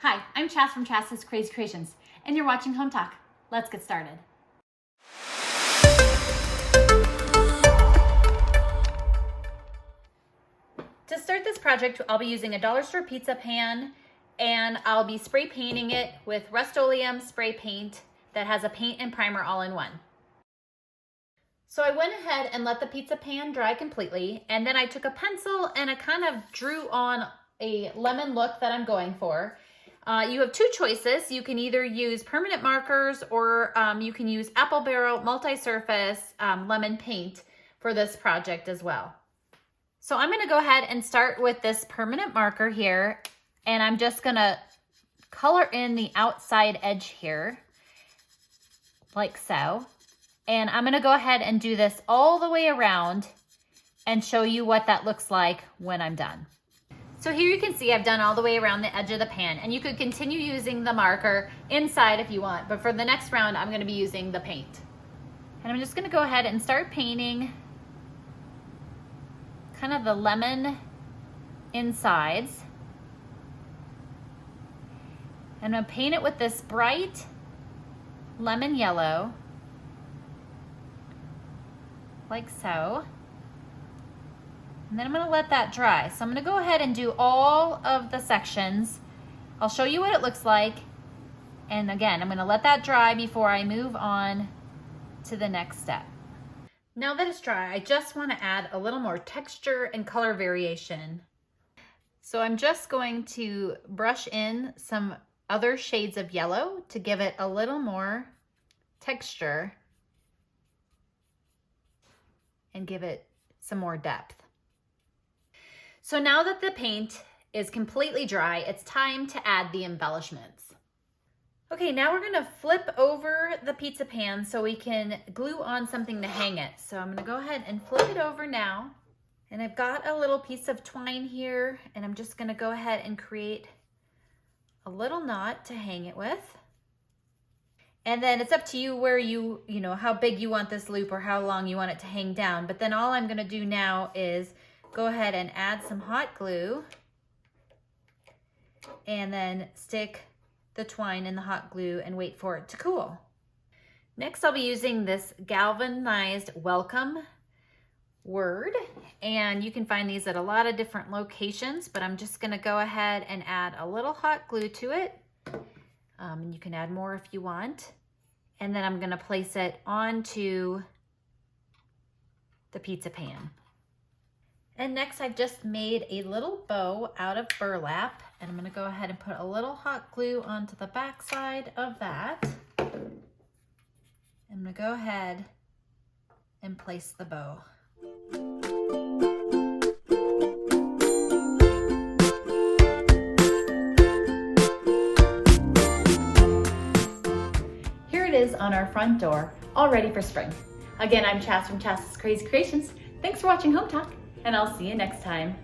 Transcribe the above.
Hi, I'm Chas from Chas's Crazy Creations, and you're watching Hometalk. Let's get started. To start this project, I'll be using a dollar store pizza pan, and I'll be spray painting it with Rust-Oleum spray paint that has a paint and primer all in one. So I went ahead and let the pizza pan dry completely, and then I took a pencil and I kind of drew on a lemon look that I'm going for. You have two choices. You can either use permanent markers or you can use apple barrel multi-surface lemon paint for this project as well. So I'm going to go ahead and start with this permanent marker here, and I'm just going to color in the outside edge here like so. And I'm going to go ahead and do this all the way around and show you what that looks like when I'm done. So here you can see I've done all the way around the edge of the pan, and you could continue using the marker inside if you want, but for the next round I'm going to be using the paint. And I'm just going to go ahead and start painting kind of the lemon insides. And I'm going to paint it with this bright lemon yellow, like so. And then I'm going to let that dry. So I'm going to go ahead and do all of the sections. I'll show you what it looks like. And again, I'm going to let that dry before I move on to the next step. Now that it's dry, I just want to add a little more texture and color variation. So I'm just going to brush in some other shades of yellow to give it a little more texture and give it some more depth. So now that the paint is completely dry, it's time to add the embellishments. Okay, now we're gonna flip over the pizza pan so we can glue on something to hang it. So I'm gonna go ahead and flip it over now. And I've got a little piece of twine here, and I'm just gonna go ahead and create a little knot to hang it with. And then it's up to you where you know, how big you want this loop or how long you want it to hang down. But then all I'm gonna do now is go ahead and add some hot glue and then stick the twine in the hot glue and wait for it to cool. Next, I'll be using this galvanized welcome word, and you can find these at a lot of different locations, but I'm just gonna go ahead and add a little hot glue to it. You can add more if you want. And then I'm gonna place it onto the pizza pan. And next, I've just made a little bow out of burlap, and I'm gonna go ahead and put a little hot glue onto the back side of that. I'm gonna go ahead and place the bow. Here it is on our front door, all ready for spring. Again, I'm Chas from Chas's Crazy Creations. Thanks for watching Hometalk, and I'll see you next time.